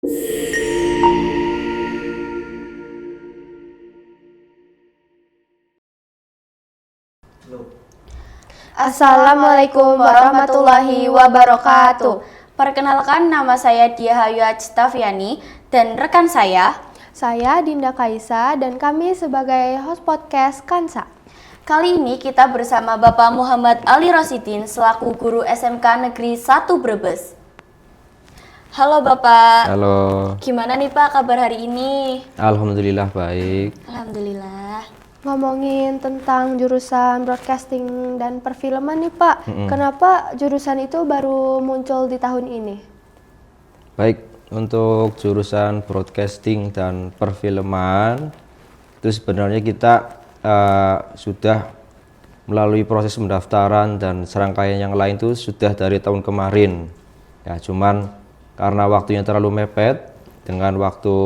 Assalamualaikum warahmatullahi wabarakatuh. Perkenalkan, nama saya Diahayu Actaviani dan rekan saya Dinda Kaisa dan kami sebagai host podcast Kansa. Kali ini kita bersama Bapak Muhammad Ali Rosidin selaku guru SMK Negeri 1 Brebes. Halo Bapak. Halo. Gimana nih Pak kabar hari ini? Alhamdulillah baik. Alhamdulillah. Ngomongin tentang jurusan broadcasting dan perfilman nih Pak, kenapa jurusan itu baru muncul di tahun ini? Baik, untuk jurusan broadcasting dan perfilman itu sebenarnya kita sudah melalui proses pendaftaran dan serangkaian yang lain itu sudah dari tahun kemarin. Ya, cuman karena waktunya terlalu mepet dengan waktu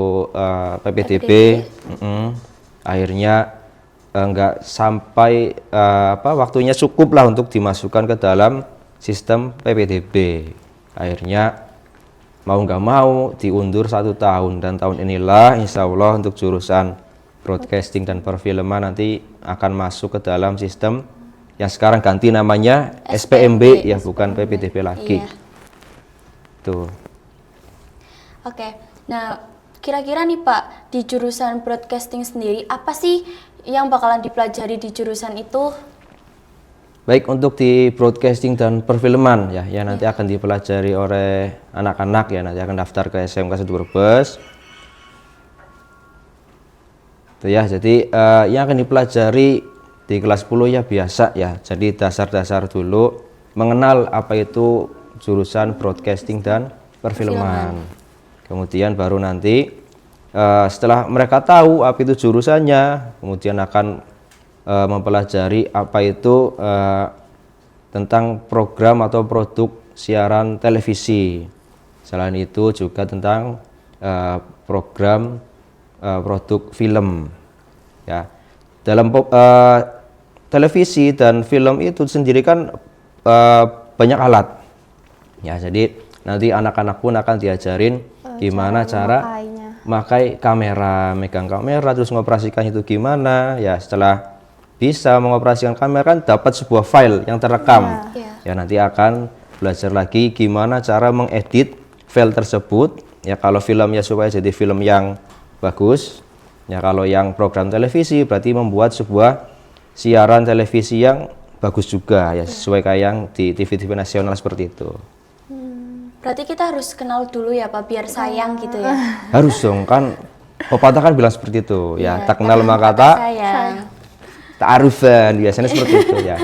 PPDB, akhirnya nggak sampai waktunya cukup lah untuk dimasukkan ke dalam sistem PPDB. Akhirnya mau nggak mau diundur 1 tahun, dan tahun inilah insya Allah untuk jurusan broadcasting dan perfilman nanti akan masuk ke dalam sistem yang sekarang ganti namanya SPMB ya, bukan PPDB lagi. Iya. Tuh. Oke, nah kira-kira nih Pak, di jurusan broadcasting sendiri apa sih yang bakalan dipelajari di jurusan itu? Baik, untuk di broadcasting dan perfilman ya, yang nanti akan dipelajari oleh anak-anak ya, nanti akan daftar ke SMK 1 Brebes. Itu ya, jadi yang akan dipelajari di kelas 10 ya biasa ya. Jadi dasar-dasar dulu mengenal apa itu jurusan broadcasting dan perfilman. Kemudian baru nanti setelah mereka tahu apa itu jurusannya, kemudian akan mempelajari apa itu tentang program atau produk siaran televisi. Selain itu juga tentang program produk film. Ya, dalam televisi dan film itu sendiri kan banyak alat. Ya, jadi nanti anak-anak pun akan diajarin gimana cara memakai kamera, megang kamera, terus mengoperasikan itu gimana. Ya, setelah bisa mengoperasikan kamera kan dapat sebuah file yang terekam. Ya, nanti akan belajar lagi gimana cara mengedit file tersebut. Ya, kalau filmnya supaya jadi film yang bagus. Ya, kalau yang program televisi berarti membuat sebuah siaran televisi yang bagus juga ya, sesuai kayak yang di TV-TV nasional seperti itu. Berarti kita harus kenal dulu ya Pak, biar sayang gitu ya? Harus dong, kan pepatah kan bilang seperti itu ya, tak kenal maka tak arifan, biasanya seperti itu ya.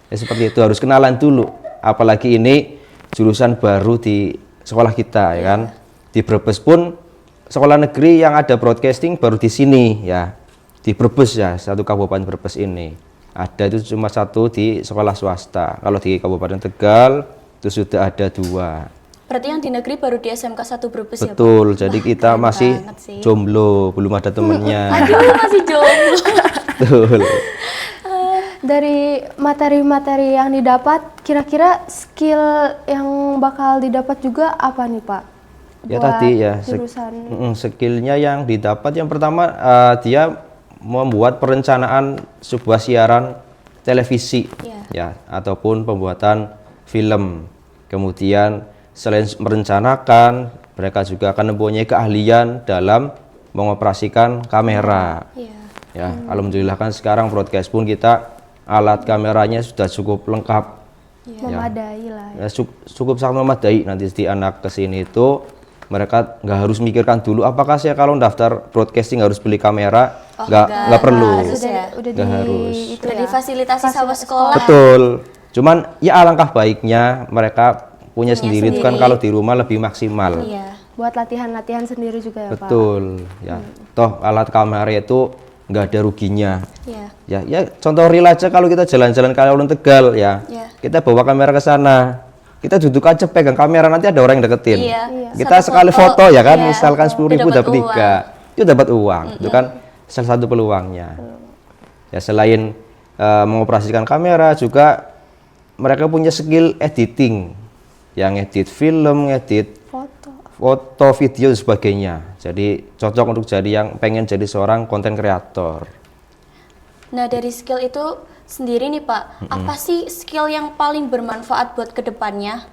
Ya seperti itu, harus kenalan dulu, apalagi ini jurusan baru di sekolah kita ya kan. Di Brebes pun sekolah negeri yang ada broadcasting baru di sini ya, di Brebes ya, satu kabupaten Brebes ini. Ada itu cuma 1 di sekolah swasta. Kalau di Kabupaten Tegal itu sudah ada 2. Berarti yang di negeri baru di SMK 1 Brebes ya Pak? Betul, jadi kita masih jomblo, belum ada temennya. Aduh, masih jomblo. Betul. Dari materi-materi yang didapat, kira-kira skill yang bakal didapat juga apa nih Pak? Ya tadi ya, skillnya yang didapat yang pertama dia membuat perencanaan sebuah siaran televisi ya, ataupun pembuatan film. Kemudian selain merencanakan, mereka juga akan mempunyai keahlian dalam mengoperasikan kamera. Ya, alhamdulillah kan sekarang broadcast pun kita alat kameranya sudah cukup lengkap. Memadai lah. Ya, cukup sangat memadai. Nanti di anak kesini itu mereka nggak harus mikirkan dulu apakah saya kalau daftar broadcasting harus beli kamera. Nggak perlu. Nggak harus. Sudah difasilitasi sama sekolah. Betul. Cuman ya alangkah baiknya mereka punya sendiri itu kan, kalau di rumah lebih maksimal. Iya. Buat latihan-latihan sendiri juga ya Pak. Betul. Ya. Toh alat kamera itu nggak ada ruginya. Ya contoh real aja, kalau kita jalan-jalan ke alun Tegal ya, kita bawa kamera ke sana, kita duduk aja pegang kamera, nanti ada orang yang deketin. Kita sekali foto ya kan, misalkan 10.000 dapat 3, itu dapat uang. Itu kan salah satu peluangnya. Ya, selain mengoperasikan kamera juga mereka punya skill editing, yang edit film, edit foto, video dan sebagainya. Jadi cocok untuk jadi yang pengen jadi seorang konten kreator. Nah, dari skill itu sendiri nih Pak, apa sih skill yang paling bermanfaat buat kedepannya?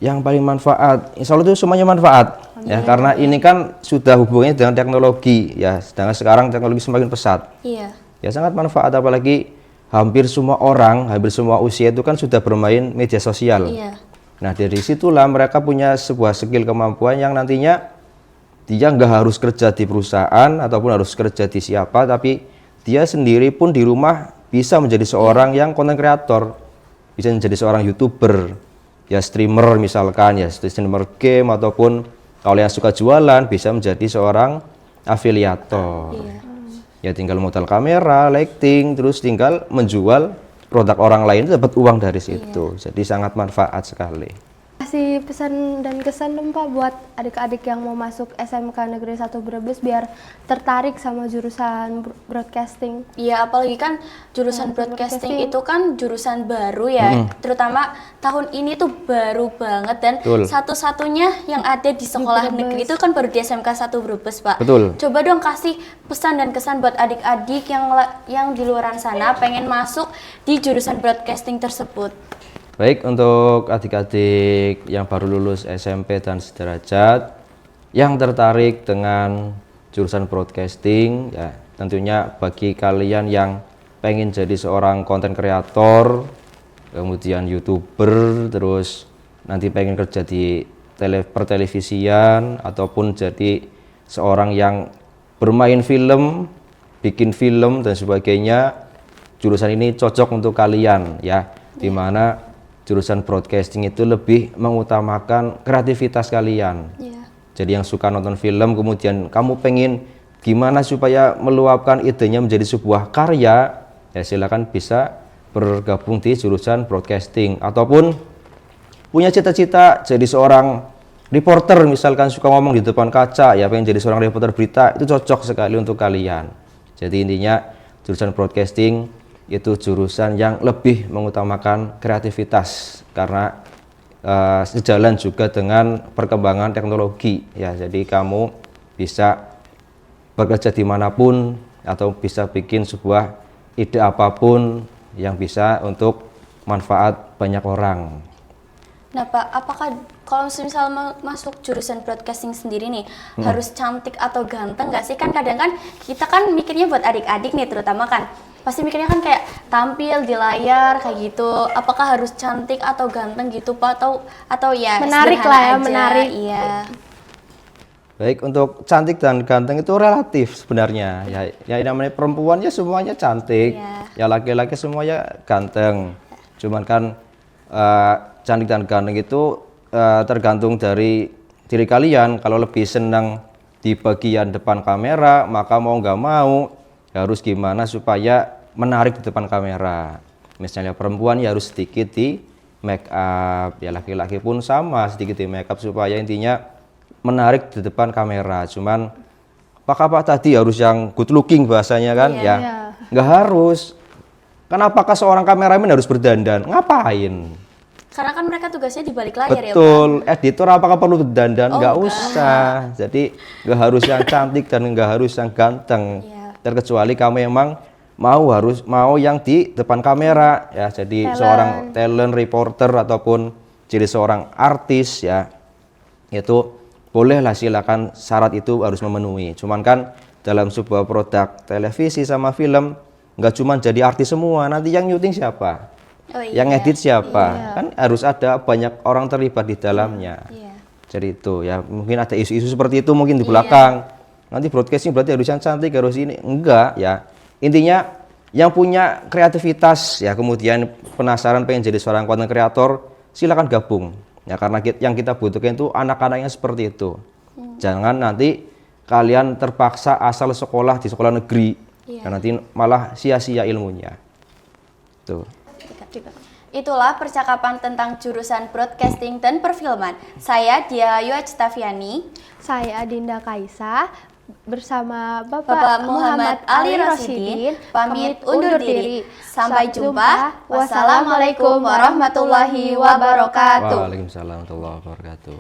Yang paling manfaat, insya Allah itu semuanya manfaat. Ya, karena ini kan sudah hubungannya dengan teknologi. Ya, sedangkan sekarang teknologi semakin pesat. Iya. Ya sangat manfaat, apalagi hampir semua orang, hampir semua usia itu kan sudah bermain media sosial. Iya. Nah dari situlah mereka punya sebuah skill kemampuan yang nantinya dia nggak harus kerja di perusahaan ataupun harus kerja di siapa, tapi dia sendiri pun di rumah bisa menjadi seorang yang konten kreator, bisa menjadi seorang YouTuber, ya streamer misalkan, ya streamer game, ataupun kalau yang suka jualan bisa menjadi seorang afiliator. Iya. Ya tinggal modal kamera, lighting, terus tinggal menjual produk orang lain, dapat uang dari situ. Jadi sangat manfaat sekali. Kasih pesan dan kesan dong Pak buat adik-adik yang mau masuk SMK Negeri 1 Brebes biar tertarik sama jurusan broadcasting. Iya, apalagi kan jurusan broadcasting itu kan jurusan baru ya, terutama tahun ini tuh baru banget dan Betul. satu-satunya yang ada di sekolah Brebes. negeri itu kan baru di SMK 1 Brebes, Pak. Betul. Coba dong kasih pesan dan kesan buat adik-adik yang di luaran sana pengen masuk di jurusan broadcasting tersebut. Baik, untuk adik-adik yang baru lulus SMP dan sederajat yang tertarik dengan jurusan broadcasting, ya tentunya bagi kalian yang pengen jadi seorang konten kreator, kemudian YouTuber, terus nanti pengen kerja di pertelevisian ataupun jadi seorang yang bermain film, bikin film dan sebagainya, jurusan ini cocok untuk kalian ya, dimana jurusan broadcasting itu lebih mengutamakan kreativitas kalian. Iya. Jadi yang suka nonton film, kemudian kamu pengen gimana supaya meluapkan idenya menjadi sebuah karya, ya silakan bisa bergabung di jurusan broadcasting. Ataupun punya cita-cita jadi seorang reporter, misalkan suka ngomong di depan kaca, ya pengen jadi seorang reporter berita, itu cocok sekali untuk kalian. Jadi intinya jurusan broadcasting itu jurusan yang lebih mengutamakan kreativitas karena sejalan juga dengan perkembangan teknologi ya. Jadi kamu bisa bekerja dimanapun atau bisa bikin sebuah ide apapun yang bisa untuk manfaat banyak orang. Nah Pak, apakah kalau misal masuk jurusan broadcasting sendiri nih harus cantik atau ganteng nggak sih? Kan kadang kan kita kan mikirnya buat adik-adik nih terutama kan pasti mikirnya kan kayak tampil di layar kayak gitu. Apakah harus cantik atau ganteng gitu Pak? Atau ya Menarik sederhana lah ya, aja? menarik. Iya. Baik, untuk cantik dan ganteng itu relatif sebenarnya. Ya namanya perempuan ya semuanya cantik, ya laki-laki semuanya ganteng. Cuman kan cantik dan ganteng itu tergantung dari diri kalian. Kalau lebih senang di bagian depan kamera, maka mau nggak mau harus gimana supaya menarik di depan kamera. Misalnya perempuan ya harus sedikit di make up, ya laki-laki pun sama, sedikit di make up supaya intinya menarik di depan kamera. Cuman apa tadi harus yang good looking bahasanya kan? Nggak harus. Kan apakah seorang kameramen harus berdandan? Ngapain? Karena kan mereka tugasnya di balik layar ya Pak. Betul, editor apakah perlu berdandan? Nggak usah. Jadi nggak harus yang cantik dan nggak harus yang ganteng. Terkecuali kamu emang mau yang di depan kamera ya, jadi seorang talent reporter ataupun jadi seorang artis ya, itu bolehlah, silakan, syarat itu harus memenuhi. Cuman kan dalam sebuah produk televisi sama film nggak cuma jadi artis semua, nanti yang syuting siapa, yang edit siapa, kan harus ada banyak orang terlibat di dalamnya. Jadi itu ya, mungkin ada isu-isu seperti itu mungkin di belakang. Nanti broadcasting berarti harus yang cantik, harus ini. Enggak ya. Intinya yang punya kreativitas ya, kemudian penasaran pengen jadi seorang content creator, silakan gabung. Ya karena yang kita butuhkan itu anak-anak yang seperti itu. Jangan nanti kalian terpaksa asal sekolah di sekolah negeri. Dan nanti malah sia-sia ilmunya. Tuh. Itulah percakapan tentang jurusan broadcasting dan perfilman. Saya Dia Ayu Actaviani. Saya Dinda Kaisa bersama Bapak Muhammad Ali Rosidin pamit undur diri. Sampai jumpa. Wassalamualaikum warahmatullahi wabarakatuh. Waalaikumsalam warahmatullahi wabarakatuh.